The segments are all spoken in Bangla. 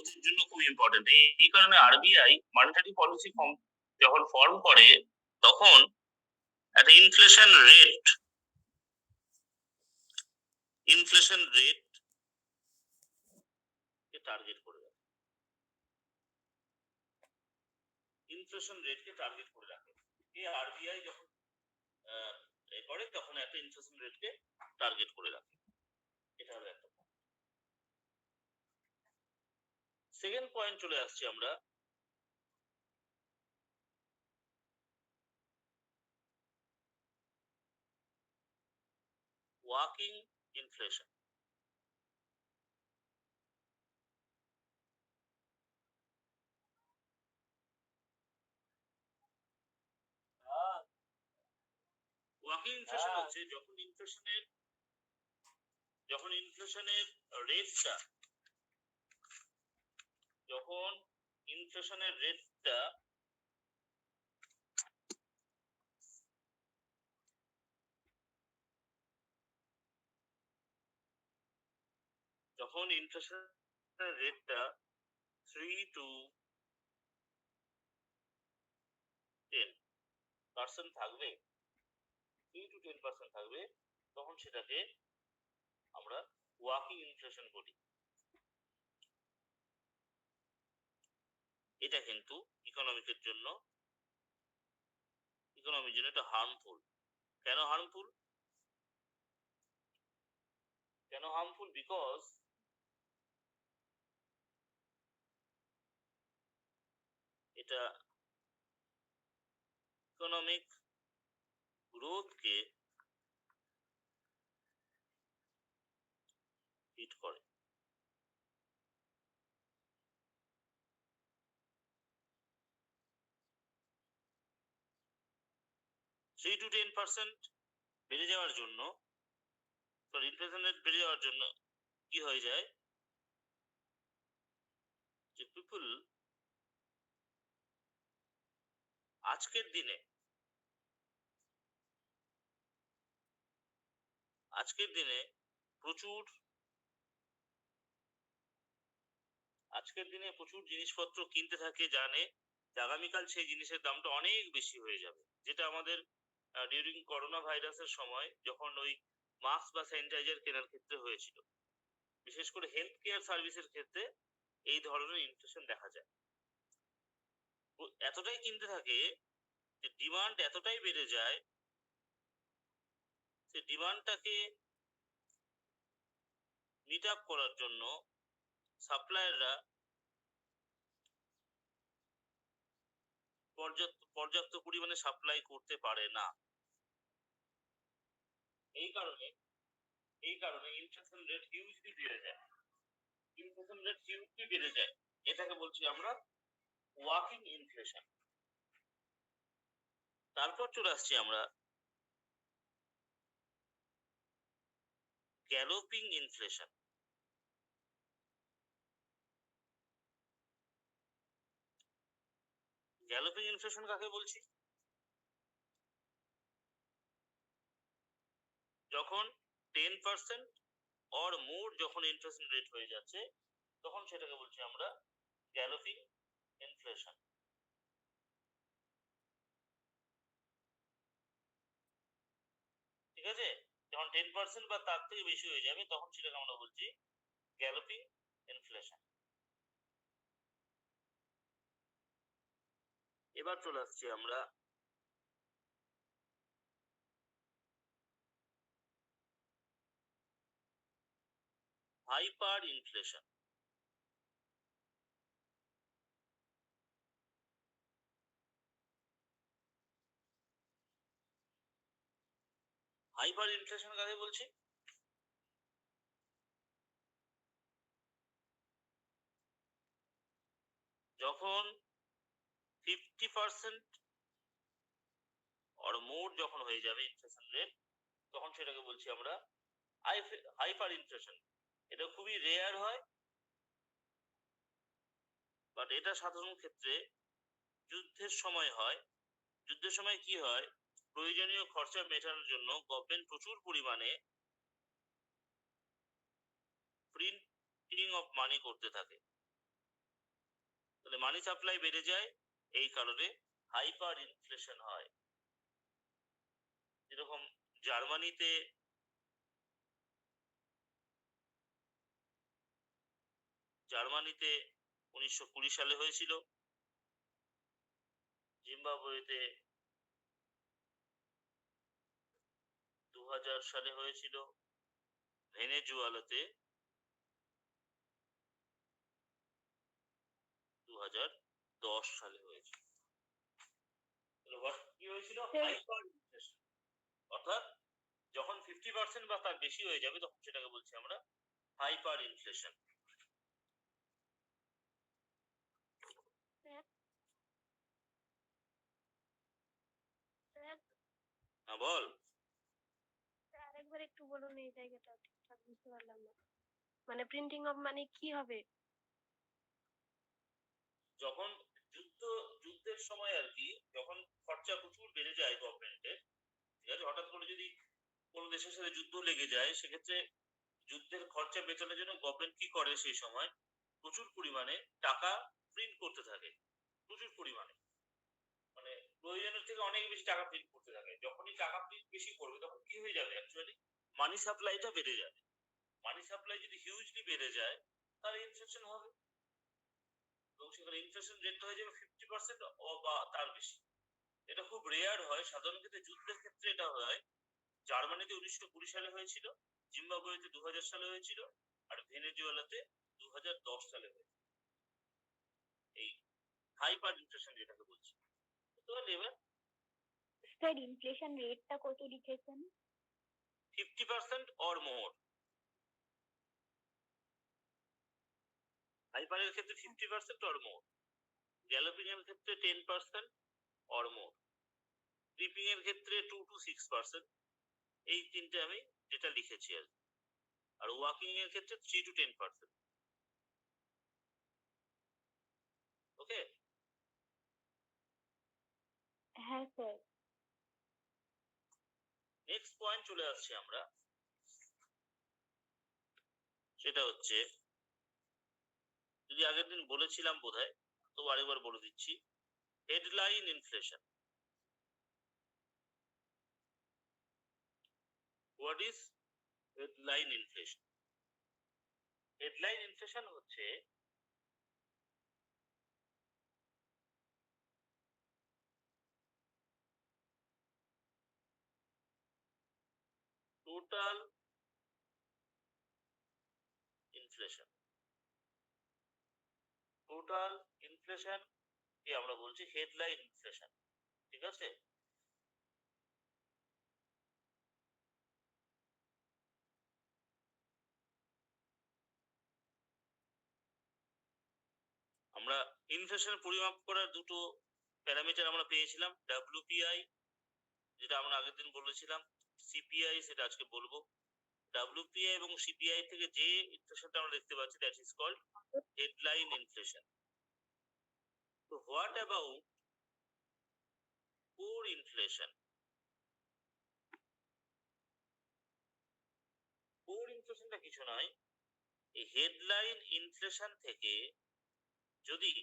গ্রোথের জন্য খুব ইম্পর্টেন্ট। এই কারণে আরবিআই মনিটারি পলিসি যখন ফর্ম করে তখন একটা ইনফ্লেশন রেট কে টার্গেট করে রাখে। ইনফ্লেশন রেটকে টার্গেট করে রাখে। এই আরবিআই যখন করে তখন একটা ইনফ্লেশন রেটকে টার্গেট করে রাখে। এটা হলো একটা পয়েন্ট। সেকেন্ড পয়েন্ট চলে আসছি আমরা ওয়ার্কিং ইনফ্লেশন। ওয়ার্কিং ইনফ্লেশন হচ্ছে যখন ইনফ্লেশনের রেটটা যখন ইনফ্লেশনের রেটটা 3 to 10% থাকবে, 3 to 10% থাকবে, তখন সেটাকে আমরা ওয়ার্কিং ইনফ্লেশন বলি। এটা কিন্তু ইকোনমির জন্য এটা হার্মফুল। কেন হার্মফুল? বিকজ এটা ইকোনমিক গ্রোথকে হিট করে। থ্রি টু 10% বেড়ে যাওয়ার জন্য, ইনফ্লেশন রেট বেড়ে যাওয়ার জন্য কি হয়ে যায়, যে পিপল আজকের দিনে প্রচুর জিনিসপত্র কিনতে থাকে, জানে যে আগামীকাল সেই জিনিসের দামটা অনেক বেশি হয়ে যাবে। যেটা আমাদের ডিউরিং করোনা ভাইরাসের সময় যখন ওই মাস্ক বা স্যানিটাইজার কেনার ক্ষেত্রে হয়েছিল, বিশেষ করে হেলথ কেয়ার সার্ভিসের ক্ষেত্রে এই ধরনের ইনফ্লেশন দেখা যায়। এতটাই কিনতে থাকে যে ডিমান্ড এতটাই বেড়ে যায়, সে ডিমান্ডটাকে মিট আপ করার জন্য সাপ্লায়াররা পর্যাপ্ত পরিমাণে সাপ্লাই করতে পারে না। এই কারণে ইনফ্লেশন রেট হিউজলি বেড়ে যায়। এটাকে বলছি আমরা ওয়ার্কিং ইনফ্লেশন। তারপর চলে আসছি আমরা গ্যালোপিং ইনফ্লেশন। গ্যালোপিং ইনফ্লেশন কাকে বলছি? যখন 10% অর মোর যখন ইনফ্লেশন রেট হয়ে যাচ্ছে, তখন সেটাকে বলছি আমরা গ্যালোপিং ইনফ্লেশন। ঠিক আছে? যখন 10% বা তার থেকে বেশি হয়ে যাবে, তখন সেটাকে আমরা বলছি গ্যালোপিং ইনফ্লেশন। এবার চলে আসছি আমরা হাইপার ইনফ্লেশন। হাইপার ইনফ্লেশন কাকে বলছি? যখন 50% অর মোর যখন হয়ে যাবে ইনফ্লেশন রেট, তখন সেটাকে বলছি আমরা হাইপার ইনফ্লেশন। এটা খুবই রেয়ার হয়, বাট এটা সাধারণ ক্ষেত্রে যুদ্ধের সময় হয়। যুদ্ধের সময় কি হয়, প্রয়োজনীয় খরচা মেটানোর জন্য গভর্নমেন্ট প্রচুর পরিমাণে প্রিন্টিং অফ মানি করতে থাকে। তাহলে মানি সাপ্লাই বেড়ে যায়, এই কারণে হাইপার ইনফ্লেশন হয়। যেরকম জার্মানিতে জার্মানিতে 1920 সালে হয়েছিল, জিম্বাবুয়েতে 2000 সালে হয়েছিল, ভেনেজুয়েলাতে 2010 সালে হয়েছিল। কি হয়েছিল? Hyper inflation. অর্থাৎ যখন 50% বা তার বেশি হয়ে যাবে তখন সেটাকে বলছি আমরা হাইপার ইনফ্লেশন। হ্যাঁ বল। আরেকবার একটু বলুন, এই জায়গাটা ঠিকঠাক বুঝতে পারলাম না। মানে প্রিন্টিং অফ মানে কি হবে? যখন যুদ্ধের সময় আর কি, যখন খরচা প্রচুর বেড়ে যায় গভর্নমেন্টের, ঠিক আছে, হঠাৎ করে যদি কোনো দেশের সাথে যুদ্ধ লেগে যায়, সেক্ষেত্রে যুদ্ধের খরচা মেটানোর জন্য গভর্নমেন্ট কি করে, সেই সময় প্রচুর পরিমাণে টাকা প্রিন্ট করতে থাকে, প্রচুর পরিমাণে, মানে প্রয়োজনের থেকে অনেক বেশি টাকা প্রিন্ট করতে থাকে। যখনই টাকা প্রিন্ট বেশি করবে তখন কি হয়ে যাবে, অ্যাকচুয়ালি মানি সাপ্লাইটা বেড়ে যাবে। মানি সাপ্লাই যদি হিউজলি বেড়ে যায় তাহলে ইনফ্লেশন হবে, এবং সেখানে ইনফ্লেশন রেটটা হয়ে যাবে 50% বা তার বেশি। এটা খুব রেয়ার হয়, সাধারণ ক্ষেত্রে যুদ্ধের ক্ষেত্রে এটা হয়। জার্মানিতে 1920 সালে হয়েছিল, জিম্বাবুয়েতে 2000 সালে হয়েছিল, আর ভেনেজুয়েলাতে 2010 সালে হয়েছিল। এই হাইপার ইনফ্লেশন যেটাকে বলছি, বুঝতে পারলি এবার? স্যার ইনফ্লেশন রেটটা কত লিখেছেন? 50% অর মোর। হাইপারের ক্ষেত্রে 50% অর মোর, গ্যালোপিং এর ক্ষেত্রে 10% অর মোর, ক্রিপিং এর ক্ষেত্রে 2 to 6%। এই তিনটে আমি যেটা লিখেছি আর কি। আর ওয়াকিং এর ক্ষেত্রে 3 to 10%। ওকে? হ্যাঁ স্যার। নেক্সট পয়েন্ট চলে আসছে আমরা, সেটা হচ্ছে, যদি আগের দিন বলেছিলাম বোধহয়, তো আরেকবার বলে দিচ্ছি, headline inflation. What is headline inflation? Headline inflation হচ্ছে টোটাল ইনফ্লেশন। টোটাল ইনফ্লেশন কে আমরা বলছি হেডলাইন ইনফ্লেশন, ঠিক আছে? আমরা ইনফ্লেশন পরিমাপ করার দুটো প্যারামিটার আমরা পেয়েছিলাম, ডাব্লিউপিআই যেটা আমরা আগের দিন বলেছিলাম, সিপিআই সেটা আজকে বলবো। ডাব্লিউপিআই এবং সিপিআই থেকে যে ইনফ্লেশনটা আমরা দেখতে পাচ্ছি, that is called headline inflation. তো what about core inflation? Core ইনফ্লেশনটা কিছু নয়, এই হেডলাইন ইনফ্লেশন থেকে যদি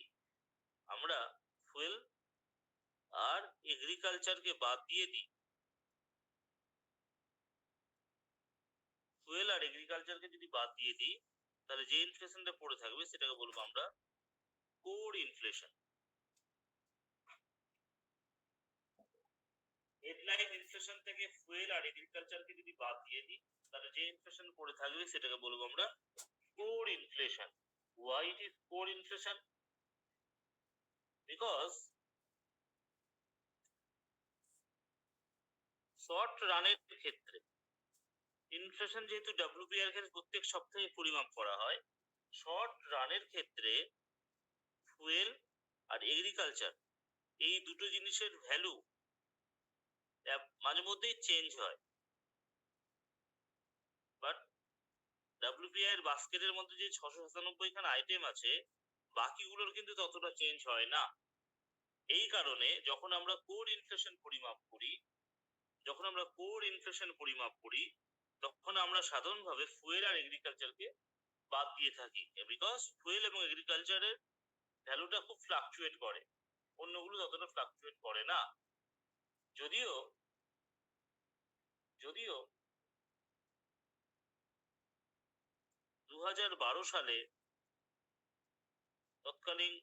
আমরা ফুয়েল আর এগ্রিকালচারকে বাদ দিয়ে দিই, ফুয়েল আর এগ্রিকালচারকে যদি বাদ দিয়ে দিই, তাহলে যে ইনফ্লেশনটা পড়ে থাকবে সেটাকে বলবো আমরা কোর ইনফ্লেশন। হেডলাইন ইনফ্লেশন থেকে ফুয়েল আর এগ্রিকালচারকে যদি বাদ দিয়ে দিই, তাহলে যে ইনফ্লেশন পড়ে থাকবে সেটাকে বলবো আমরা core inflation. Why it is core inflation? Because short রানের ক্ষেত্রে ইনফ্লেশন, যেহেতু ডাব্লিউপিআই এর ক্ষেত্রে প্রত্যেক সপ্তাহে পরিমাপ করা হয়, শর্ট রানের ক্ষেত্রে ফুয়েল আর এগ্রিকালচার এই দুটো জিনিসের ভ্যালু মাঝে মধ্যেই চেঞ্জ হয়, বাট ডাব্লিউপিআই এর বাস্কেটের মধ্যে যে 697 খানা আইটেম আছে, বাকিগুলোর কিন্তু ততটা চেঞ্জ হয় না। এই কারণে যখন আমরা কোর ইনফ্লেশন পরিমাপ করি, তখন আমরা সাধারণভাবে ফুয়েল আর এগ্রিকালচারকে বাদ দিয়ে থাকি, বিকজ ফুয়েল এবং এগ্রিকালচারের ভ্যালুটা খুব ফ্লাকচুয়েট করে, অন্যগুলো ততটা ফ্লাকচুয়েট করে না। যদিও যদিও 2012 সালে তৎকালীন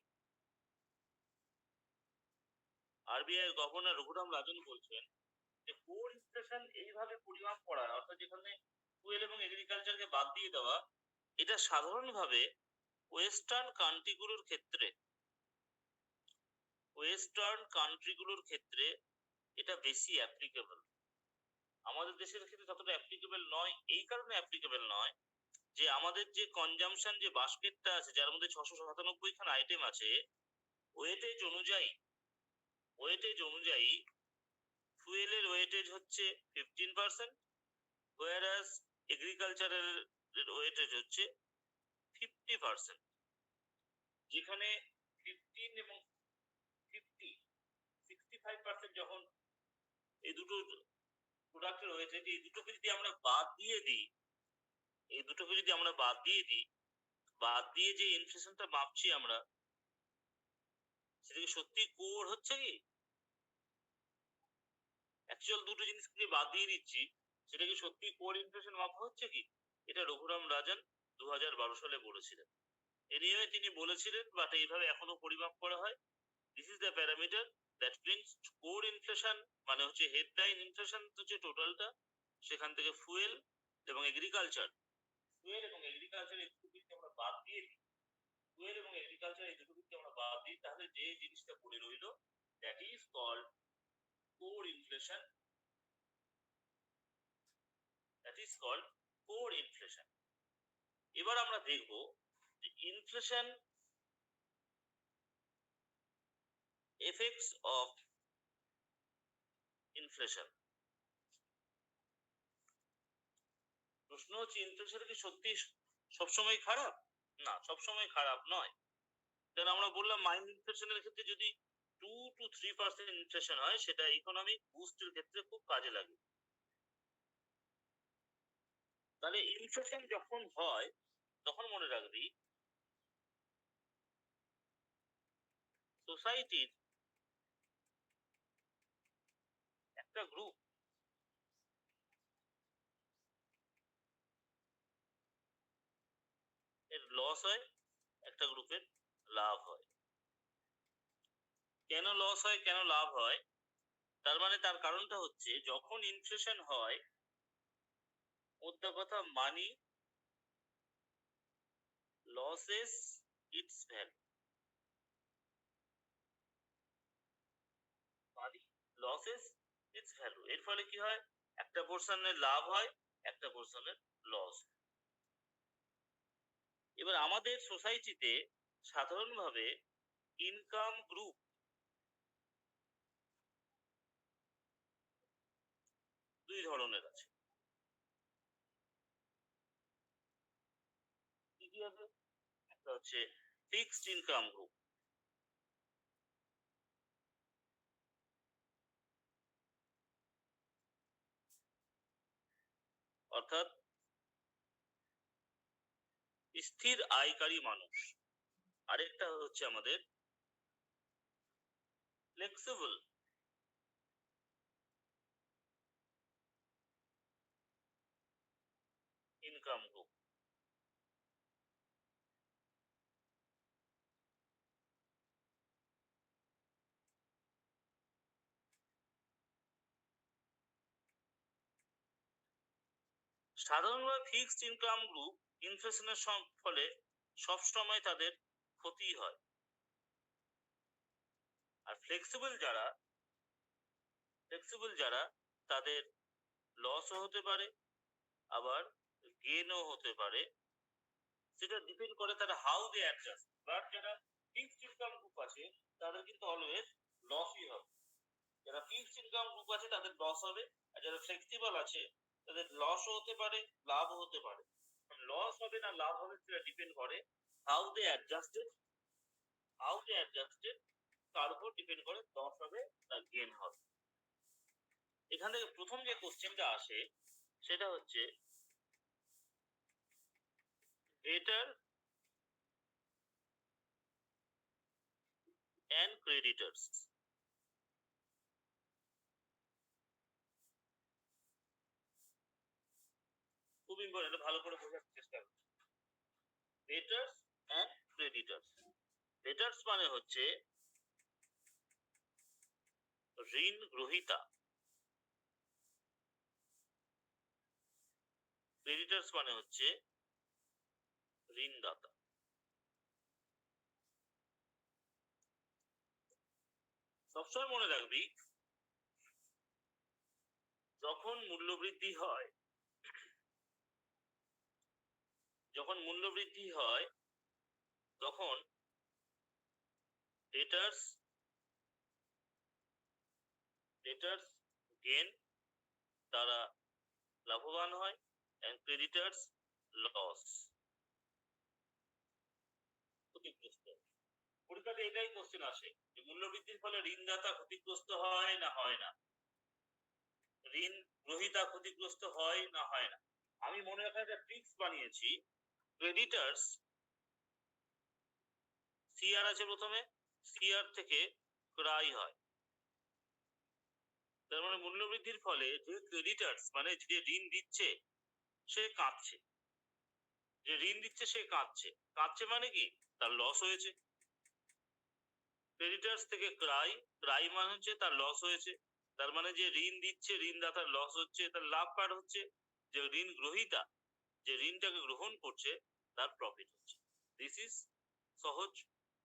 আরবিআই গভর্নর রঘুরাম রাজন বলছেন যে কোর ইনফ্লেশন এইভাবে পরিমাপ করা, অর্থাৎ যেখানে ফুয়েল এবং এগ্রিকালচারকে বাদ দিয়ে দেওয়া, এটা সাধারণভাবে ওয়েস্টার্ন কান্ট্রিগুলোর ক্ষেত্রে এটা বেশি অ্যাপ্লিকেবল। আমাদের দেশের ক্ষেত্রে ততটা অ্যাপ্লিকেবল নয়। এই কারণে অ্যাপ্লিকেবল নয় যে আমাদের যে কনজাম্পশন যে বাস্কেটটা আছে, যার মধ্যে 697 খান আইটেম আছে, ওয়েটেজ অনুযায়ী ফুয়েলের ওয়েটেজ হচ্ছে 15%, whereas এগ্রিকালচারের ওয়েটেজ হচ্ছে 50%। যেখানে 15 এবং 65% যখন এই দুটো প্রোডাক্টের ওয়েটেজ, এই দুটোকে যদি আমরা বাদ দিয়ে যে ইনফ্লেশনটা মাপছি আমরা, সেটা কি সত্যি কোর হচ্ছে কি? অ্যাকচুয়াল দুটো জিনিসকে বাদ দিয়ে দিচ্ছি, সেটা কি সত্যি কোর ইনফ্লেশন মাপা হচ্ছে কি? এটা রঘুরাম রাজন 2012 সালে বলেছিলেন। এ নিয়ে তিনি বলেছিলেন, বাট এইভাবে এখনো পরিমাপ করা হয়। This is the parameter that means core inflation, মানে হচ্ছে হেডলাইন ইনফ্লেশন হচ্ছে টোটালটা, সেখান থেকে ফুয়েল এবং এগ্রিকালচার এই দুটো দিককে আমরা বাদ দিয়ে দিই, তাহলে যে জিনিসটা পড়ে রইল, that is called core inflation. এবার আমরা দেখব যে ইনফ্লেশন এফেক্টস অফ ইনফ্লেশন। প্রশ্ন হচ্ছে, ইনফ্লেশন কি সত্যি সবসময় খারাপ? না, সবসময় খারাপ নয়। কারণ আমরা বললাম মাইন্ড ইনফ্লেশনের ক্ষেত্রে যদি 2 to 3% ইনফ্লেশন হয়, সেটা ইকোনমিক বুস্টের ক্ষেত্রে খুব কাজে লাগে। তাহলে ইনফ্লেশন যখন হয়, তখন মনে রাখবি সোসাইটির একটা গ্রুপ এর লস হয়, একটা গ্রুপের লাভ হয়। কেন লস হয়, কেন লাভ হয়? তার মানে তার কারণটা হচ্ছে, যখন ইনফ্লেশন হয়, মোদ্দা কথা money loses its value. Money loses its value. এর ফলে কি হয়? একটা পোর্শনের লাভ হয়, একটা পোর্শনের লস। এবার আমাদের সোসাইটিতে সাধারণভাবে ইনকাম গ্রুপ দুই ধরনের আছে। কি কি আছে? একটা হচ্ছে ফিক্সড ইনকাম গ্রুপ, অর্থাৎ স্থির আয়কারী মানুষ। আরেকটা হচ্ছে আমাদের ফ্লেক্সিবল ইনকাম গ্রুপ। সাধারণভাবে ফিক্সড ইনকাম গ্রুপ ইনফ্লেশনের ফলে সবসময় তাদের ক্ষতি হয়। আর ফ্লেক্সিবল যারা তাদের লসও হতে পারে, আবার গেনও হতে পারে। সেটা ডিপেন্ড করে তারা হাউ দে অ্যাডজাস্ট। বাট যারা ফিক্সড ইনকাম গ্রুপ আছে, তাদের কিন্তু অলওয়েজ লসই হবে। যারা ফিক্সড ইনকাম গ্রুপ আছে, তাদের লস হবে। আর যারা ফ্লেক্সিবল আছে, তাদের লসও হতে পারে, লাভও হতে পারে। লস হবে না লাভ হবে, সেটা ডিপেন্ড করে হাউ দে অ্যাডজাস্টেড তার উপর ডিপেন্ড করে লস হবে না গেন হবে। এখান থেকে প্রথম যে কোশ্চেনটা আসে, সেটা হচ্ছে বেটার and creditors. খুব ইম্পর্টেন্ট, ভালো করে বোঝার চেষ্টা করুন। ডেটার্স and creditors. ডেটার্স মানে হচ্ছে ঋণ গ্রহীতা, ক্রেডিটার্স মানে হচ্ছে ঋণদাতা। সবসময় মনে রাখবি, যখন মূল্যবৃদ্ধি হয়, তখন ডেটার্স গেন, তারা লাভবান হয়, and creditors লস, ক্ষতিগ্রস্ত। পরীক্ষাতে এটাই কোশ্চেন আসে যে মূল্যবৃদ্ধির ফলে ঋণদাতা ক্ষতিগ্রস্ত হয় না হয় না, ঋণ গ্রহীতা ক্ষতিগ্রস্ত হয় না হয় না। আমি মনে রাখার একটা ট্রিক্স বানিয়েছি। ক্রেডিটার্স সিআর আছে প্রথমে, সিআর থেকে ক্রাই হয়। তার মানে মূল্যবৃদ্ধির ফলে যে ক্রেডিটার্স মানে যে ঋণ দিচ্ছে সে কাঁদছে, কাঁদছে মানে কি, তার লস হয়েছে। ক্রেডিটার্স থেকে ক্রাই মানে হচ্ছে তার লস হয়েছে। তার মানে যে ঋণ দিচ্ছে ঋণদাতার লস হচ্ছে, তার লাভ কার হচ্ছে, যে ঋণ গ্রহীতা যে ঋণটাকে গ্রহণ করছে তার প্রফিট হচ্ছে। দিস ইজ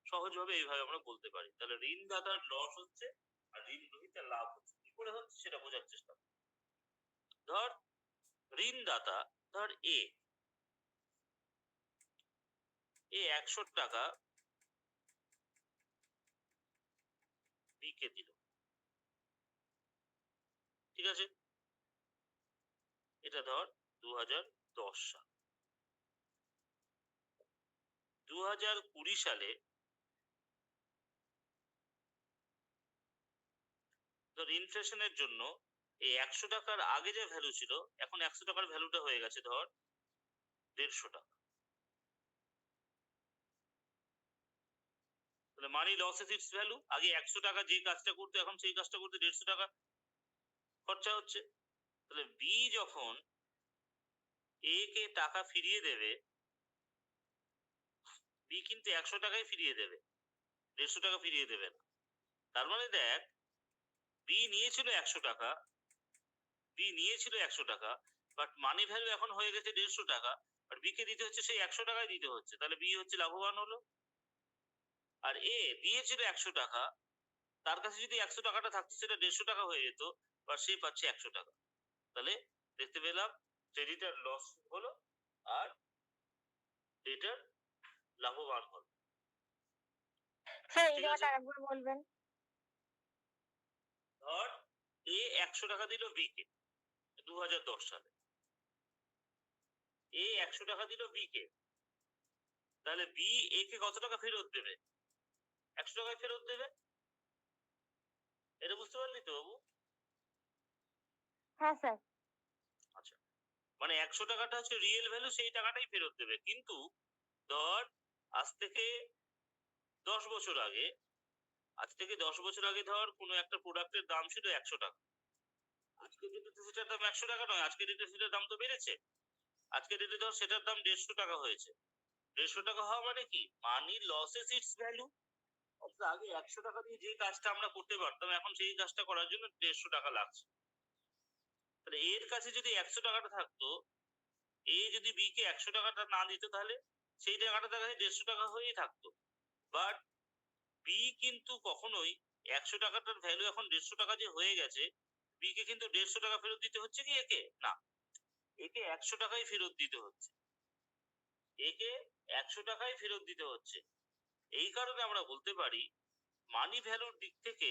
সহজভাবে এইভাবে আমরা বলতে পারি। তাহলে ঋণদাতার লস হচ্ছে আর ঋণ গ্রহীতার লাভ হচ্ছে। কি করে হচ্ছে সেটা বোঝার চেষ্টা কর। ধর ঋণদাতা, ধর এ 100 টাকা বি কে দিল, ঠিক আছে? এটা ধর 2010 সাল। 2020 সালে ধর ইনফ্লেশনের জন্য এই 100 টাকার আগে যে ভ্যালু ছিল, এখন 100 টাকার ভ্যালুটা হয়ে গেছে ধর 150 টাকা। তাহলে মানি লসেস ইটস ভ্যালু। আগে 100 টাকা যে কাজটা করতো, এখন সেই কাজটা করতে 150 টাকা খরচা হচ্ছে। তাহলে বি যখন এ কে টাকা ফিরিয়ে দেবে, বি কিন্তু 100 টাকাই ফিরিয়ে দেবে, 150 টাকা ফিরিয়ে দেবে না। তার মানে দেখ, বি নিয়েছিল 100 টাকা, বাট মানি ভ্যালু এখন হয়ে গেছে 150 টাকা, আর বি কে দিতে হচ্ছে সেই 100 টাকাই দিতে হচ্ছে। তাহলে বি হচ্ছে লাভবান হলো। আর এ দিয়েছিল 100 টাকা, তার কাছে যদি 100 টাকাটা থাকতো সেটা 150 টাকা হয়ে যেত, বা সে পাচ্ছে 100 টাকা। তাহলে দেখতে পেলাম ক্রেডিটার লস হলো আর ডেটার লাভবান হলো। স্যার এই ঠিক জায়গাটা আছে? আরেকবার বলবেন। ধর এ 100 টাকা দিল বি কে 2010 সালে, এ 100 টাকা দিল বি কে, তাহলে বি এ কে কত টাকা ফেরত দেবে? 100 টাকায় ফেরত দেবে। এটা বুঝতে পারলি তো বাবু? হ্যাঁ স্যার। আচ্ছা, মানে 100 টাকাটা হচ্ছে রিয়েল ভ্যালু, সেই টাকাটাই ফেরত দেবে। কিন্তু ধর আজ থেকে 10 বছর আগে, ধর কোনো একটা প্রোডাক্টের দাম ছিল 100 টাকা। আজকে ডেটে সেটার দাম 100 টাকা নয়, আজকে ডেটে সেটার দাম তো বেড়েছে। আজকে ডেটে ধর সেটার দাম 150 টাকা হয়েছে। 150 টাকা হওয়া মানে কি, মানি লসেস ইটস ভ্যালু। অর্থাৎ আগে 100 টাকা দিয়ে যে কাজটা আমরা করতে পারতাম, এখন সেই কাজটা করার জন্য 150 টাকা লাগছে। তাহলে এর কাছে যদি 100 টাকাটা থাকতো, এ যদি বি কে 100 টাকাটা না দিত, তাহলে সেই টাকাটা তার কাছে 150 টাকা হয়েই থাকতো। বাট বি কিন্তু কখনোই 100 টাকাটার ভ্যালু এখন 150 টাকা যে হয়ে গেছে, বি কে কিন্তু 150 টাকা ফেরত দিতে হচ্ছে কি একে? না, একে 100 টাকাই ফেরত দিতে হচ্ছে। একে 100 টাকাই ফেরত দিতে হচ্ছে। এই কারণে আমরা বলতে পারি, মানি ভ্যালুর দিক থেকে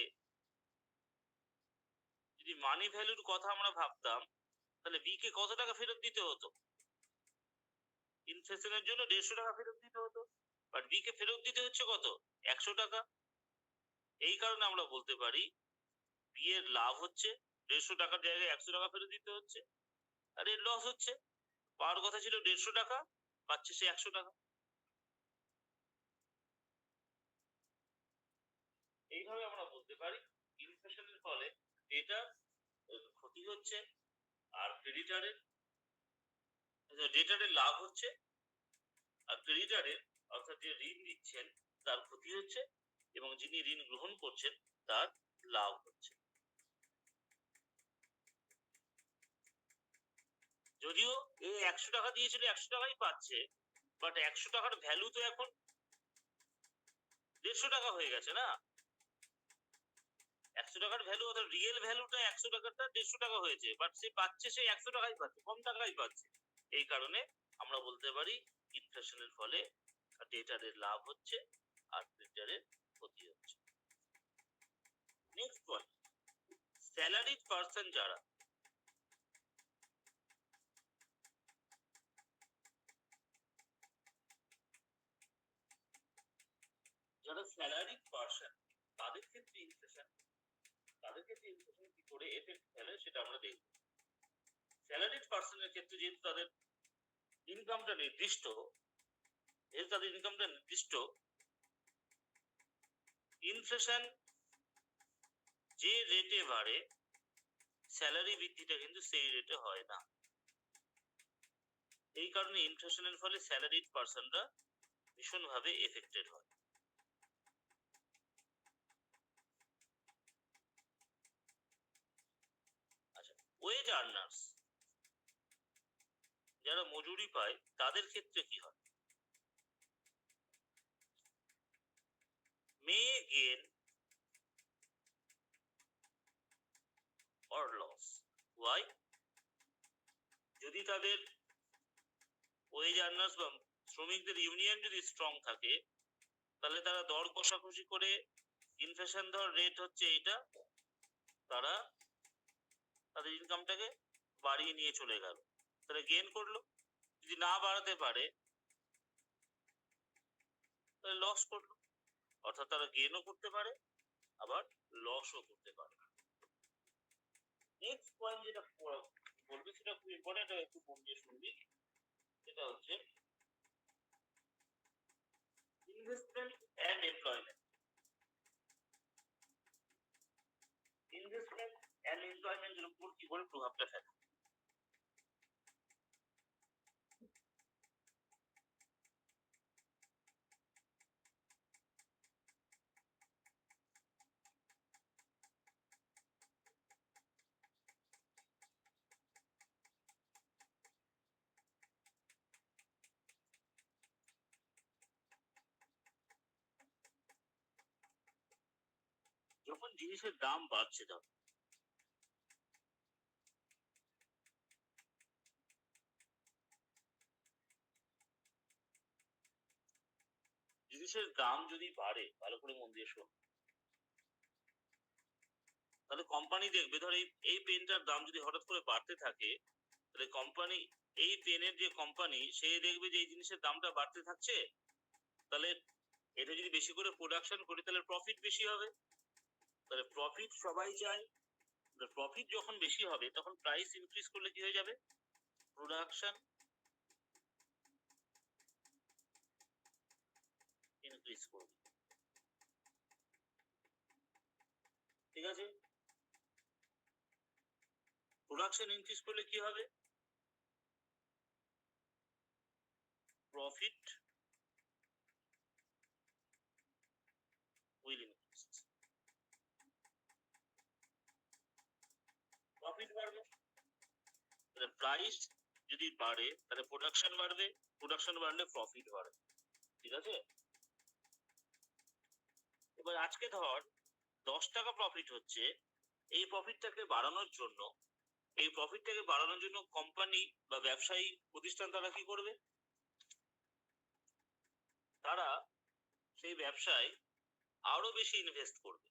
যদি মানি ভ্যালুর কথা আমরা ভাবতাম, তাহলে বি কে কত টাকা ফেরত দিতে হতো? ইনফ্লেশনের জন্য 150 টাকা ফেরত দিতে হতো, বাট বি কে ফেরত দিতে হচ্ছে কত? 100 টাকা। এই কারণে আমরা বলতে পারি বি এর লাভ হচ্ছে, 150 টাকার জায়গায় 100 টাকা ফেরত দিতে হচ্ছে, আর এর লস হচ্ছে, পাওয়ার কথা ছিল 150 টাকা, পাচ্ছে সে 100 টাকা। এইভাবে আমরা বলতে পারি ইনফ্লেশনের ফলে ডেটার ক্ষতি হচ্ছে আর ডেটারের লাভ হচ্ছে, আর ক্রেডিটারের অর্থাৎ যে ঋণ দিচ্ছেন তার ক্ষতি হচ্ছে, এবং যিনি ঋণ গ্রহণ করছেন তার লাভ হচ্ছে। যদিও এ 100 টাকা দিয়েছিল 100 টাকাই পাচ্ছে, বাট 100 টাকার ভ্যালু তো এখন 150 টাকা হয়ে গেছে না। 100 টাকার ভ্যালু অর্থাৎ রিয়েল ভ্যালুটা 100 টাকাটা 150 টাকা হয়েছে, বাট সে পাচ্ছে সে 100 টাকাই পাচ্ছে, কম টাকাই পাচ্ছে। এই কারণে আমরা বলতে পারি ইনফ্লেশনের ফলে ডেটারের লাভ হচ্ছে আর ক্রেডিটারের ক্ষতি হচ্ছে। নেক্সট পয়েন্ট, স্যালারিড পার্সন যারা স্যালারিড পার্সন তাদের ক্ষেত্রে ইনফ্লেশন কি করে এফেক্ট ফেলে সেটা আমরা দেখব। স্যালারিড পার্সনের ক্ষেত্রে যেহেতু তাদের ইনকামটা নির্দিষ্ট, ইনফ্লেশন যে রেটে বাড়ে স্যালারি বৃদ্ধিটা কিন্তু সেই রেটে হয় না। এই কারণে ইনফ্লেশনের ফলে স্যালারিড পার্সনরা ভীষণভাবে এফেক্টেড হয়। আচ্ছা, ওয়েজ আর্নার্স যারা মজুরি পায় তাদের ক্ষেত্রে কি হয়? মে গেন or loss. Why? যদি তাদের ওয়েজ আর্নার্স বা শ্রমিকদের ইউনিয়ন যদি স্ট্রং থাকে তাহলে তারা দর কষাকষি করে ইনফ্লেশন ধর রেট হচ্ছে এইটা, তারা তাদের ইনকামটাকে বাড়িয়ে নিয়ে চলে গেল, তাহলে গেন করলো। যদি না বাড়াতে পারে তাহলে লস করলো, অর্থাৎ তারা গেনও করতে পারে আবার লসও করতে পারে। নেক্সট পয়েন্ট যেটা বলবি সেটা খুব ইম্পর্টেন্ট, একটু মন দিয়ে শুনবি। সেটা হচ্ছে investment and employment. Investment and এমপ্লয়মেন্টের উপর কি করে প্রভাবটা ফেলে? যখন জিনিসের দাম বাড়ছে, ধর জিনিসের দাম যদি বাড়ে, ভালো করে মন দিয়ে শোন, তাহলে কোম্পানি দেখবে, ধর এই পেনটার দাম যদি হঠাৎ করে বাড়তে থাকে, তাহলে কোম্পানি, এই পেনের যে কোম্পানি সে দেখবে যে এই জিনিসের দামটা বাড়তে থাকছে, তাহলে এটা যদি বেশি করে প্রোডাকশন করি তাহলে প্রফিট বেশি হবে, তাহলে প্রফিট সবাই চায়। প্রফিট যখন বেশি হবে তখন প্রাইস ইনক্রিজ করলে কি হয়ে যাবে? প্রোডাকশন ইনক্রিজ করবে, ঠিক আছে? প্রোডাকশন ইনক্রিজ করলে কি হবে? প্রফিট উইল ইনক্রিজ, প্রফিট বাড়বে। তাহলে প্রাইস যদি বাড়ে তাহলে প্রোডাকশন বাড়বে, প্রোডাকশন বাড়লে প্রফিট বাড়বে, ঠিক আছে? এবার আজকে ধর 10 টাকা প্রফিট হচ্ছে, এই প্রফিটটাকে বাড়ানোর জন্য কোম্পানি বা ব্যবসায়ী প্রতিষ্ঠান তারা কি করবে? তারা সেই ব্যবসায় আরো বেশি ইনভেস্ট করবে।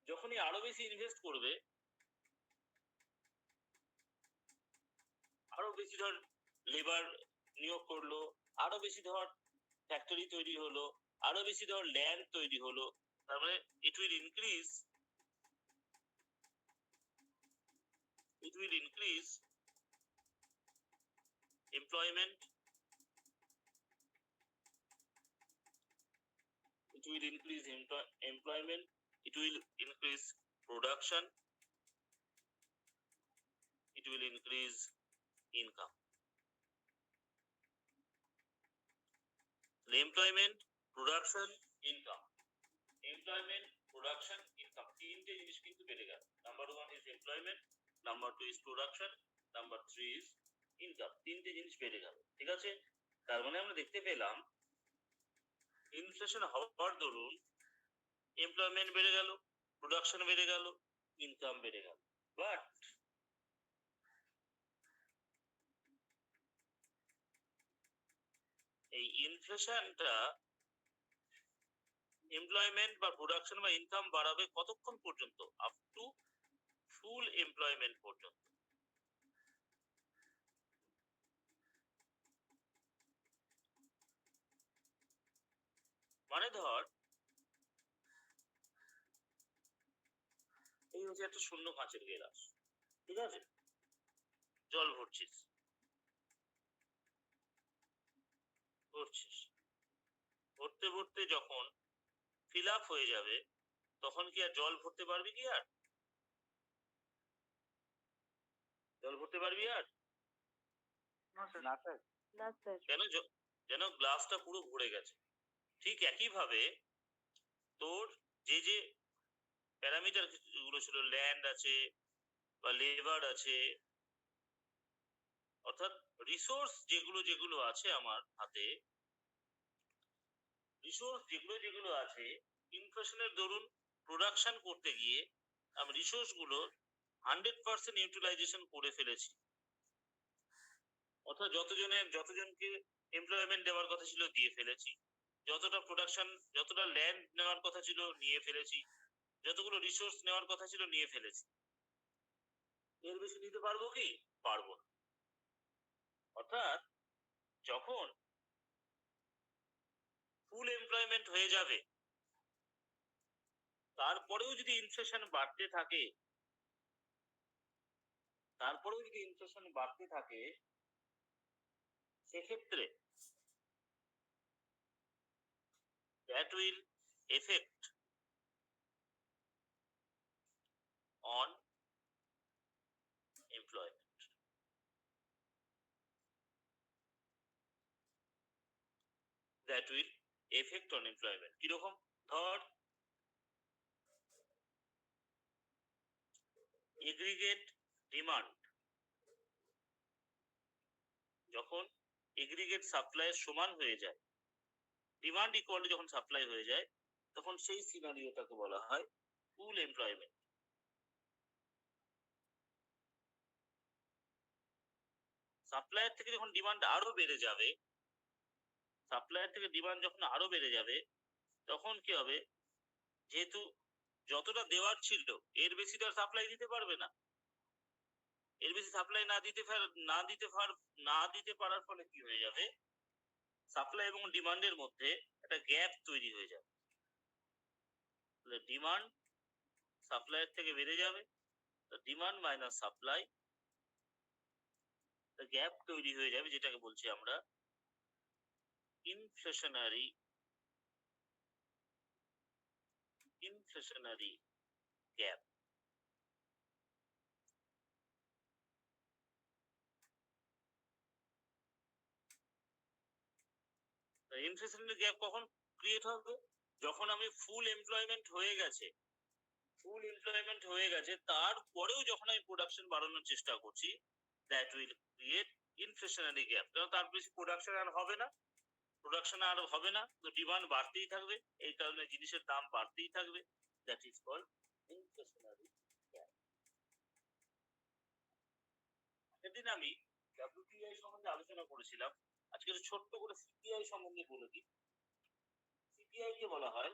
যখনই আরো বেশি ইনভেস্ট করবে, আরো বেশি ধর লেবার নিয়োগ করলো, আরো বেশি ধর ফ্যাক্টরি তৈরি হলো, আরো বেশি ধর ল্যান্ড তৈরি হলো, তারপরে it will increase employment it will increase employment, it will increase production, it will increase income. Employment, production, income. Employment, production, income. তিনটে জিনিস কিন্তু বেড়ে গেল। Number 1 is employment, number 2 is production, number 3 is income. তিনটে জিনিস বেড়ে গেল। ঠিক আছে? তার মানে আমরা দেখতে পেলাম ইনফ্লেশন হওয়ার দরুন এমপ্লয়মেন্ট বেড়ে গেল, প্রোডাকশন বেড়ে গেল, ইনকাম বেড়ে গেল। বাট এই ইনফ্লেশনটা এমপ্লয়মেন্ট বা প্রোডাকশন বা ইনকাম বাড়াবে কতক্ষণ পর্যন্ত? আপ টু ফুল এমপ্লয়মেন্ট পর্যন্ত। মানে ধর এই হচ্ছে একটা শূন্য কাঁচের গেলাস, ঠিক আছে? জল ভরছিস, ভরতে ভরতে যখন ফিল আপ হয়ে যাবে তখন কি আর জল ভরতে পারবি কি? আর জল ভরতে পারবি আর? না স্যার। কেন? যেন গ্লাসটা পুরো ভরে গেছে। ঠিক একই ভাবে তোর যে যে প্যারামিটার গুলো ছিল, ল্যান্ড আছে বা লেবার আছে, অর্থাৎ রিসোর্স যেগুলো যেগুলো আছে আমার হাতে, রিসোর্স যেগুলো যেগুলো আছে, ইনফ্লেশনের দরুন প্রোডাকশন করতে গিয়ে আমি রিসোর্স গুলো 100% ইউটিলাইজেশন করে ফেলেছি। অর্থাৎ যতজনকে এমপ্লয়মেন্ট দেওয়ার কথা ছিল দিয়ে ফেলেছি, যতটা প্রোডাকশন, যতটা ল্যান্ড নেওয়ার কথা ছিল নিয়ে ফেলেছি, যতগুলো রিসোর্স নেওয়ার কথা ছিল নিয়ে ফেলেছি। এর বেশি নিতে পারবো কি? পারবো না। অর্থাৎ যখন ফুল এমপ্লয়মেন্ট হয়ে যাবে তারপরেও যদি ইনফ্লেশন বাড়তে থাকে, সেক্ষেত্রে that will affect on employment. That will affect on employment. কিরকম? ধর এগ্রিগেট ডিমান্ড যখন এগ্রিগেট সাপ্লাইয়ের সমান হয়ে যায়, ডিমান্ড ইকুয়াল যখন সাপ্লাই হয়ে যায়, তখন সেই সিনারিওটাকে বলা হয় ফুল এমপ্লয়মেন্ট। সাপ্লাইয়ের থেকে যখন ডিমান্ড আরো বেড়ে যাবে, সাপ্লাইয়ের থেকে ডিমান্ড যখন আরো বেড়ে যাবে, তখন কি হবে? যেহেতু যতটা দেওয়ার ছিল এর বেশি তো আর সাপ্লাই দিতে পারবে না। এর বেশি সাপ্লাই না দিতে পারার ফলে কি হয়ে যাবে? সাপ্লাই এবং ডিমান্ডের মধ্যে একটা গ্যাপ তৈরি হয়ে যাবে। ডিমান্ড সাপ্লাইয়ের থেকে বেড়ে যাবে, ডিমান্ড মাইনাস সাপ্লাই, গ্যাপ তৈরি হয়ে যাবে, যেটাকে বলছি আমরা ইনফ্লেশনারি গ্যাপ। ইনফ্লেশনারি গ্যাপ কখন ক্রিয়েট হবে? যখন আমি ফুল এমপ্লয়মেন্ট হয়ে গেছে, তারপরেও যখন আমি প্রোডাকশন বাড়ানোর চেষ্টা করছি, that will create inflationary gap. কারণ তার বেশি প্রোডাকশন আর হবে না, তো ডিমান্ড বাড়তেই থাকবে, এই কারণে জিনিসের দাম বাড়তেই থাকবে। That is called inflationary gap. সেদিন আমি WPI সম্বন্ধে আলোচনা করেছিলাম, আজকে ছোট্ট করে সিপিআই সম্বন্ধে বলে দিই। সিপিআই কে বলা হয়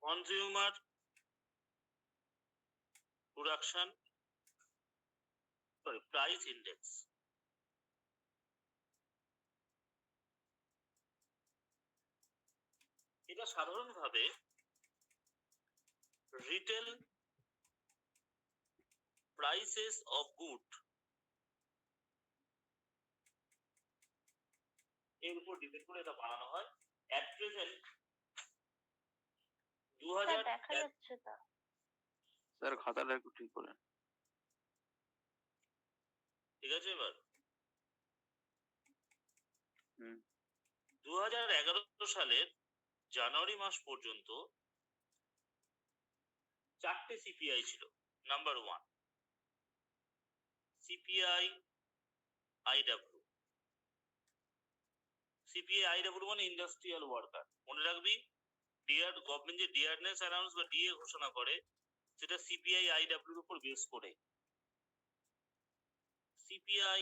কনজিউমার প্রোডাকশন প্রাইস ইন্ডেক্স। এটা সাধারণভাবে রিটেল prices of good এর উপর ডিপেন্ড করে এটা বানানো হয়। At present স্যার দেখা যাচ্ছে তা। স্যার খাতাটা একটু ঠিক করেন। ঠিক আছে এবার হুম। 2011 সালের জানুয়ারি মাস পর্যন্ত 4টে সিপিআই ছিল। Number 1 CPI IW. CPI IW মানে ইন্ডাস্ট্রিয়াল ওয়ার্কার। মনে রাখবি গভর্নমেন্ট যে ডিয়ারনেস অ্যানাউন্স বা ডিএ ঘোষণা করে সেটা সিপিআই আইডব্লিউর উপর বেস করে। CPI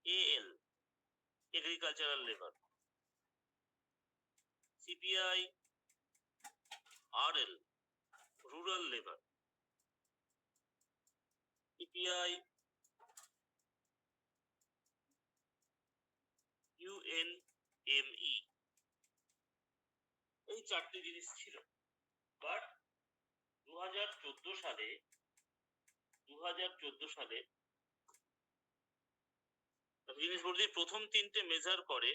AL agricultural labour, CPI RL rural labour, CPI UNME, এই 4টে জিনিস ছিল। বাট 2014 সালে জিনিস বলছি প্রথম 3টে মেজার করে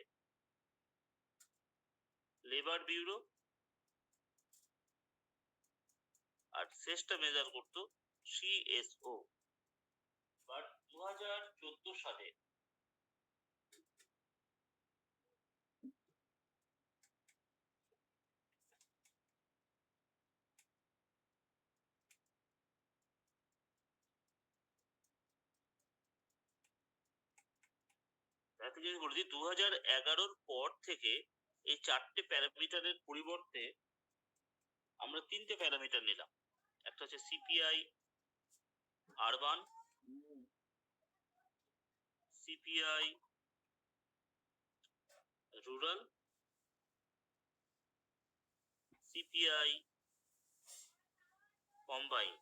লেবার ব্যুরো আর শেষটা মেজার করতো সিএসও। বাট 2014 সালে একটা জিনিস বলছি 2011 পর থেকে এই 4টে প্যারামিটারের পরিবর্তে আমরা 3টে প্যারামিটার নিলাম। একটা হচ্ছে CPI urban, CPI rural, CPI combine.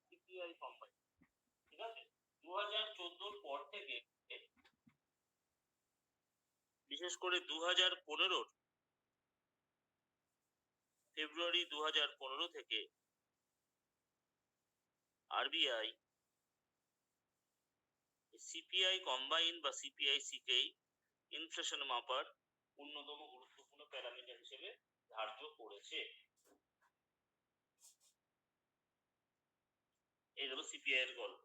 CPI combine, ঠিক আছে। 2014 পর থেকে বিশেষ করে 2015 ফেব্রুয়ারি 2015 থেকে আরবিআই সিপিআই কম্বাইন বা সিপিআই সিকেই ইনফ্লেশন মাপার অন্যতম গুরুত্বপূর্ণ প্যারামিটার হিসেবে ধার্য করেছে। এই হলো সিপিআই এর গল্প।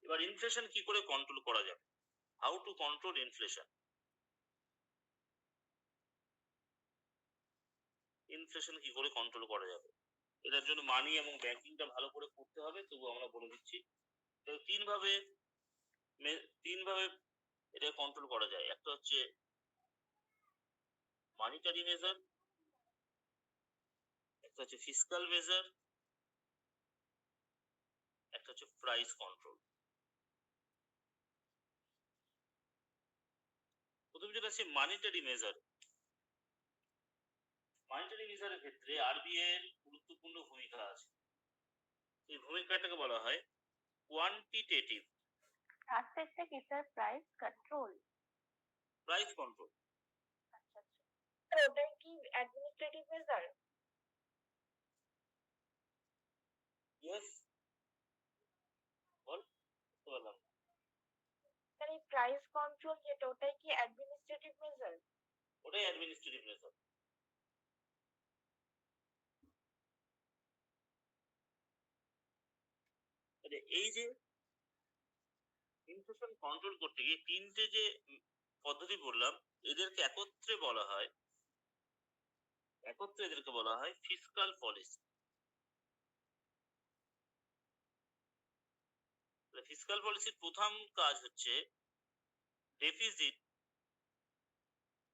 এবার ইনফ্লেশন কি করে কন্ট্রোল করা যাবে? How to control inflation. Inflation কি করে কন্ট্রোল করা যাবে? এটার জন্য মানি এবং ব্যাংকিংটা ভালো করে করতে হবে, তবু আমরা বলে দিচ্ছি। তো তিন ভাবে এটা কন্ট্রোল করা যায়। একটা হচ্ছে মানিটারি মেজার, একটা হচ্ছে ফিসকাল মেজার, একটা হচ্ছে প্রাইস কন্ট্রোল। প্রথম যেটা আছে মানিটারি মেজার। মানিটারি মেজারের ক্ষেত্রে আরবিআই এর গুরুত্বপূর্ণ ভূমিকা আছে। এই ভূমিকাটাকে বলা হয় কোয়ান্টিটেটিভ আস্তে কি sir price control. Price control. আচ্ছা ওটাই কি অ্যাডমিনিস্ট্রেটিভ মেজার? ইয়েস, বল তো বললাম। স্যার এই প্রাইস কন্ট্রোল যেটা ওটাই কি অ্যাডমিনিস্ট্রেটিভ মেজার? ওটাই অ্যাডমিনিস্ট্রেটিভ মেজার। এই যে ইনফ্লেশন কন্ট্রোল করতে গিয়ে 3টে যে পদ্ধতি বললাম এদেরকে একত্রে বলা হয় ফিসকাল পলিসি। ফিসকাল পলিসির প্রথম কাজ হচ্ছে ডেফিসিট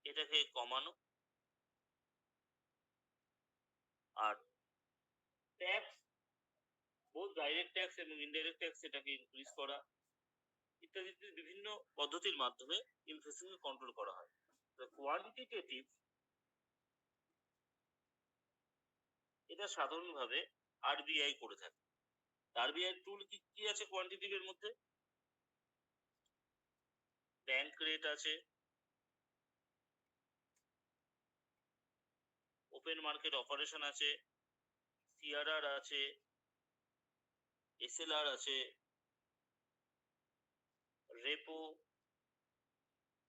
এটাকে কমানো, আর ট্যাক্স বোথ ডাইরেক্ট ট্যাক্স এবং ইনডাইরেক্ট ট্যাক্স এটাকে ইনক্রিজ করা ইত্যাদি বিভিন্ন পদ্ধতির মাধ্যমে ইনফ্লেশনকে কন্ট্রোল করা হয়। কোয়ান্টিটেটিভ এটা সাধারণভাবে আরবিআই করে থাকে। আরবিআই টুল কি আছে কোয়ান্টিটেটিভ এর মধ্যে? ব্যাংক রেট আছে, ওপেন মার্কেট অপারেশন আছে, সিআরআর আছে, এসএলআর আছে, রেপো,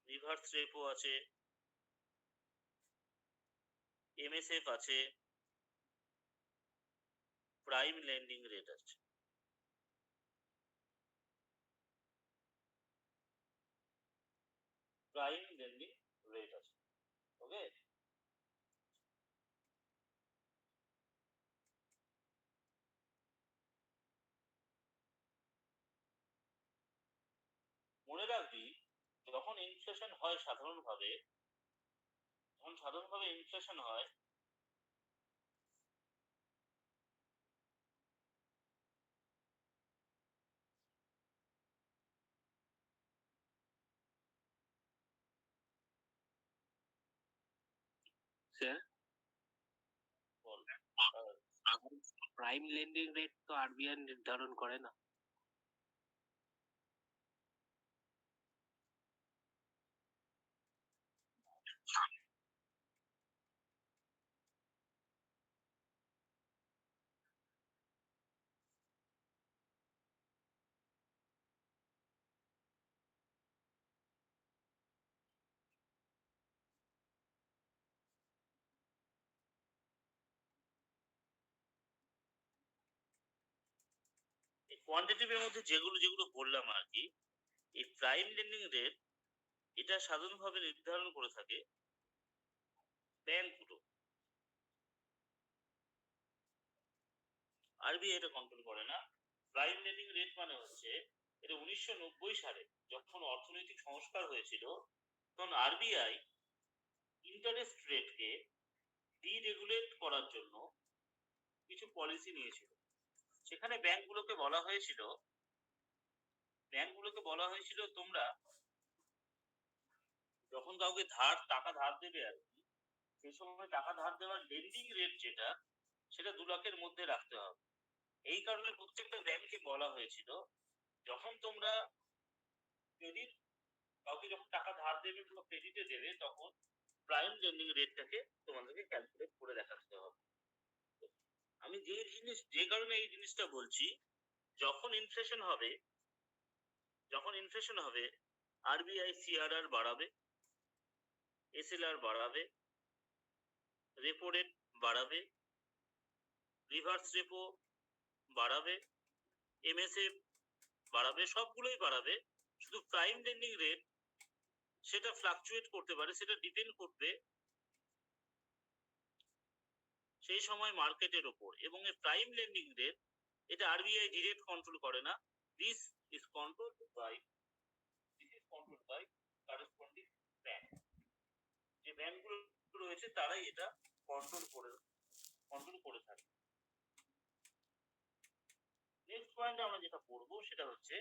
রিভার্স রেপো আছে, এমএসএফ আছে, প্রাইম লেন্ডিং রেট আছে। প্রাইম লেন্ডিং রেট আছে। ওকে, মনে রাখবি যখন ইনফ্লেশন হয় সাধারণভাবে, ইনফ্লেশন হয় স্যার, বল, প্রাইম লেন্ডিং রেট তো আরবিআই নির্ধারণ করে না। এই কোয়ান্টিটিভের মধ্যে যেগুলো যেগুলো বললাম আর কি, এই প্রাইম লেন্ডিং রেট এটা সাধারণভাবে নির্ধারণ করে থাকে ব্যাংকগুলো, আরবিআই এটা কন্ট্রোল করে না। প্রাইম লেন্ডিং রেট মানে হচ্ছে, এটা 1990 সালে যখন অর্থনৈতিক সংস্কার হয়েছিল, তখন আরবিআই ইন্টারেস্ট রেটকে ডিরেগুলেট করার জন্য কিছু পলিসি নিয়েছিল। সেখানে ব্যাংকগুলোকে বলা হয়েছিল তোমরা যখন কাউকে টাকা ধার দেবে আর কি, সেই সময় টাকা ধার দেওয়ার লেন্ডিং রেট যেটা, সেটা 2 লাখের মধ্যে রাখতে হবে। এই কারণে প্রত্যেকটা ব্যাংককে বলা হয়েছিল যখন তোমরা ক্রেডিট, কাউকে যখন টাকা ধার দেবে কিংবা ক্রেডিটে দেবে, তখন প্রাইম লেন্ডিং রেটটাকে তোমাদেরকে ক্যালকুলেট করে দেখাতে হবে। আমি যে কারণে এই জিনিসটা বলছি, যখন ইনফ্লেশন হবে আরবিআই সিআরআর বাড়াবে, এসএলআর বাড়াবে, রেপো রেট বাড়াবে, রিভার্স রেপো বাড়াবে, এমএসএফ বাড়াবে, সবগুলোই বাড়াবে। শুধু প্রাইম লেন্ডিং রেট সেটা ফ্লাকচুয়েট করতে পারে, সেটা ডিপেন্ড করবে সেই সময় মার্কেটের উপর। এবং এই প্রাইম লেন্ডিং রেট এটা আরবিআই ডিরেক্ট কন্ট্রোল করে না, this is controlled by corresponding bank. যে ব্যাংকগুলো রয়েছে তারাই এটা কন্ট্রোল করে থাকে। নেক্সট পয়েন্ট আমরা যেটা পড়বো সেটা হচ্ছে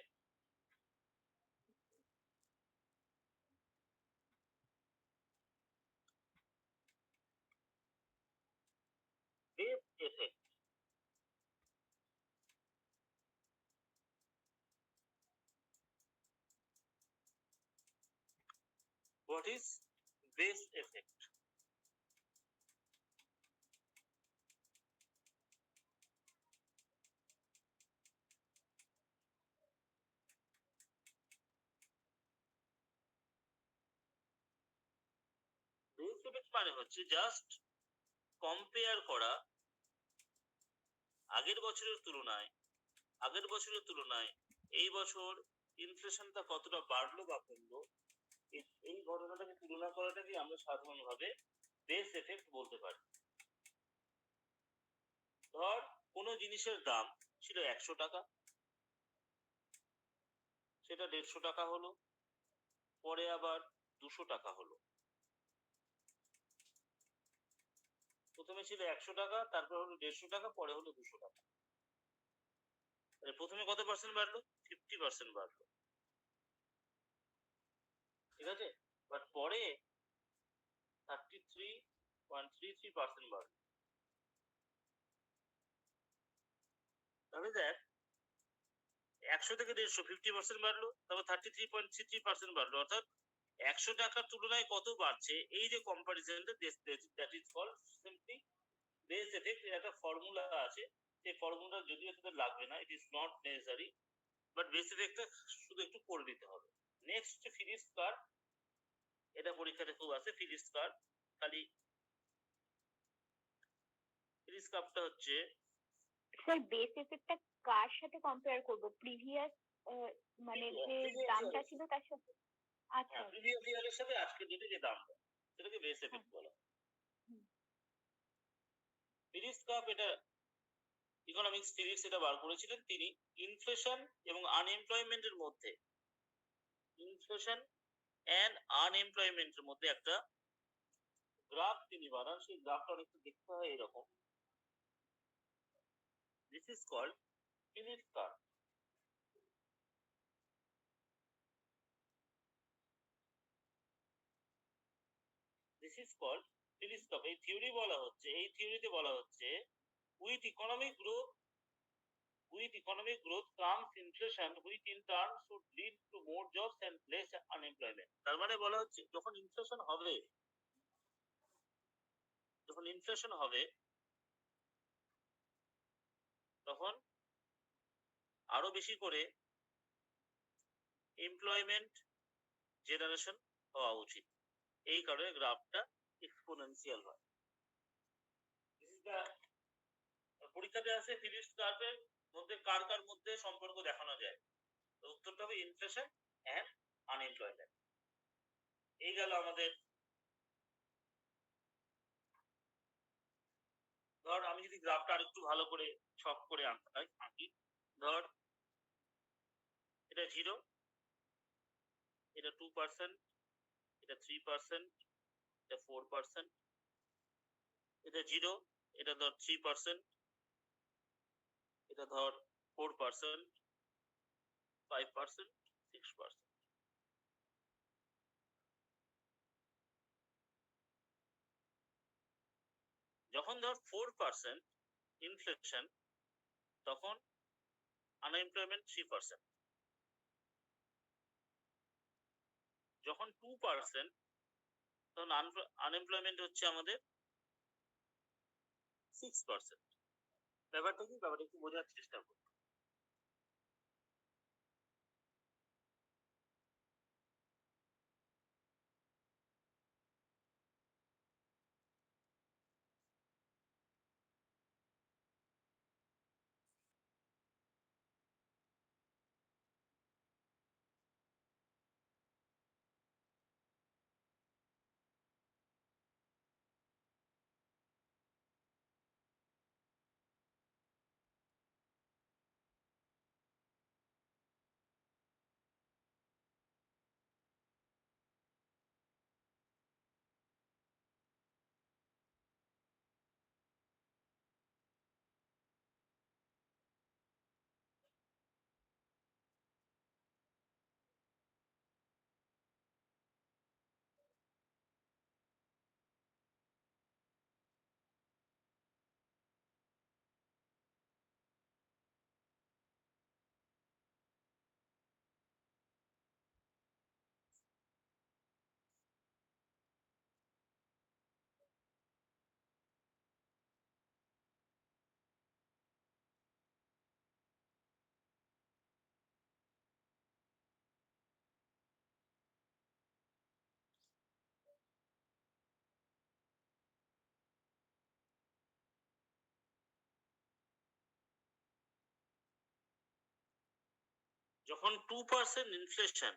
base effect. What is base effect? Base effect মানে হচ্ছে জাস্ট কম্পেয়ার করা আগের বছরের তুলনায় এই বছর ইনফ্লেশনটা কতটা বাড়লো বা কমলো, এই ঘটনাটাকে তুলনা করাটাকে আমরা সাধারণভাবে বেস এফেক্ট বলতে পারি। ধর কোনো জিনিসের দাম ছিল 100 টাকা, সেটা 150 টাকা হলো, পরে আবার 200 টাকা হলো। প্রথমে ছিল 100 টাকা, তারপর হলো 150 টাকা, পরে হলো 200 টাকা। প্রথমে কত পার্সেন্ট বাড়লো? 50% বাড়লো, ঠিক আছে। বাট পরে 33.33% বাড়লো। তাহলে দেখ 100 থেকে 150 50% বাড়লো, তারপর 33.33% বাড়লো, অর্থাৎ 100 টাকার তুলনায় কত বাড়ছে, এই যে কম্পারিজনটা, that is called simply base effect. এর একটা ফর্মুলা আছে, সেই ফর্মুলা যদিও তোদের লাগবে না, it is not necessary, but base এফেক্টটা শুধু একটু করে দিতে হবে। নেক্সট ফিলিপস কার্ভ, এটা পরীক্ষাতে খুব আসে। ফিলিপস কার্ভ, খালি ফিলিপস কার্ভটা হচ্ছে স্যার বেস এফেক্টটা কার সাথে কম্পেয়ার করব? প্রিভিয়াস মানে যে দামটা ছিল তার সাথে? আচ্ছা প্রিভিয়াস ইয়ারের সাথে আজকের ডেটে যে দামটা, সেটাকে বেস এফেক্ট বলা হয়। ফিলিপস কার্ভ, এটা ইকোনমিক্স ফিজিক্স এটা বার করেছিলেন তিনি। ইনফ্লেশন এবং আনএমপ্লয়মেন্টের মধ্যে, ইনফ্লেশন এন্ড আনএমপ্লয়মেন্টের মধ্যে একটা গ্রাফ তিনি বানান। সেই গ্রাফটা অনেকটা দেখতে হয় এরকম। This is called Phillips curve. This is called Phillips curve. এই থিওরি বলা হচ্ছে, এই থিওরিতে বলা হচ্ছে with economic growth comes inflation, which in turn should lead to more jobs and less unemployment. তার মানে বলা হচ্ছে যখন ইনফ্লেশন হবে, তখন আরো বেশি করে এমপ্লয়মেন্ট জেনারেশন হওয়া উচিত। এই কারণে গ্রাফটা এক্সপোনেনশিয়াল হয়। পরীক্ষাতে আসে ফিলিপস কার্ভের মধ্যে কার কার মধ্যে সম্পর্ক দেখানো যায়, তো উত্তরটা হবে ইনফ্লেশন এন্ড আনএমপ্লয়মেন্ট। এই গেল আমাদের। ধর আমি যদি গ্রাফটা আরেকটু ভালো করে ছক করে আঁকি, ধর এটা 0, এটা 2%, এটা 3%, এটা 4%, এটা 0, এটা ধর 3%, এটা ধর 4%, 5%, 6%। যখন ধর 4% ইনফ্লেশন, তখন আনএমপ্লয়মেন্ট 3%। যখন 2%, তখন আনএমপ্লয়মেন্ট হচ্ছে আমাদের 6%। ব্যাপারটা কি, ব্যাপারটা একটু বোঝার চেষ্টা করুন। যখন 2% ইনফ্লেশন,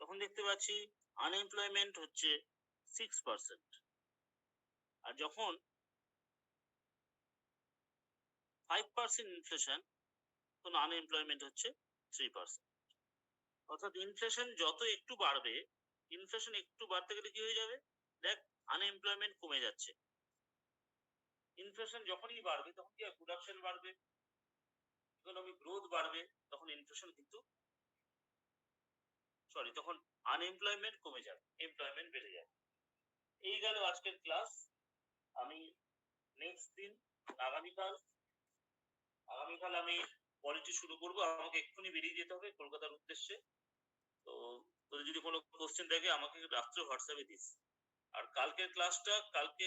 তখন দেখতে পাচ্ছি আনএমপ্লয়মেন্ট হচ্ছে 6%। আর যখন 5% ইনফ্লেশন, তখন আনএমপ্লয়মেন্ট হচ্ছে 3%। অর্থাৎ ইনফ্লেশন যত একটু বাড়বে, ইনফ্লেশন একটু বাড়তে গেলে কি হয়ে যাবে, দেখ আনএমপ্লয়মেন্ট কমে যাচ্ছে। ইনফ্লেশন যখনই বাড়বে তখন কি হয়, প্রোডাকশন বাড়বে, ইকোনমিক গ্রোথ বাড়বে, তখন ইনফ্লেশন কিন্তু তখন আনএমপ্লয়মেন্ট কমে যাবে, এমপ্লয়মেন্ট বেড়ে যাবে। এই গেল আজকের ক্লাস। আমি নেক্সট দিন, আগামীকাল আগামীকাল আমি পলিটি শুরু করবো, আমাকে এক্ষুনি বেরিয়ে যেতে হবে কলকাতার উদ্দেশ্যে। তো তোদের যদি কোনো কোশ্চেন থাকে আমাকে রাত্রে হোয়াটসঅ্যাপে দিস। আর কালকের ক্লাসটা কালকে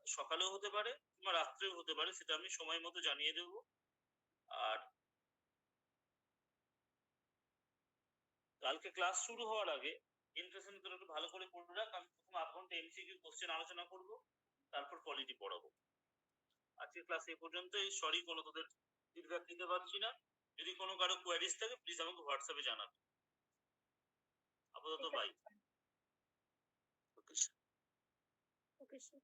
সকালেও হতে পারে কিংবা রাত্রেও হতে পারে, সেটা আমি সময় মতো জানিয়ে দেবো। আর কালকে ক্লাস শুরু হওয়ার আগে ইন্টারেশন তোরা একটু ভালো করে পড়ে রাখ। আমি প্রথম আধ ঘন্টা এমসিকিউ কোশ্চেন আলোচনা করব, তারপর পলিটি পড়াবো। আজকের ক্লাস এই পর্যন্তই। সরি কোনো তোদের ফিডব্যাক দিতে পারছি না। যদি কোনো কারো কোয়ারিজ থাকে প্লিজ আমাকে হোয়াটসঅ্যাপে জানাবে। আপাতত বাই। ওকে। Okay sir.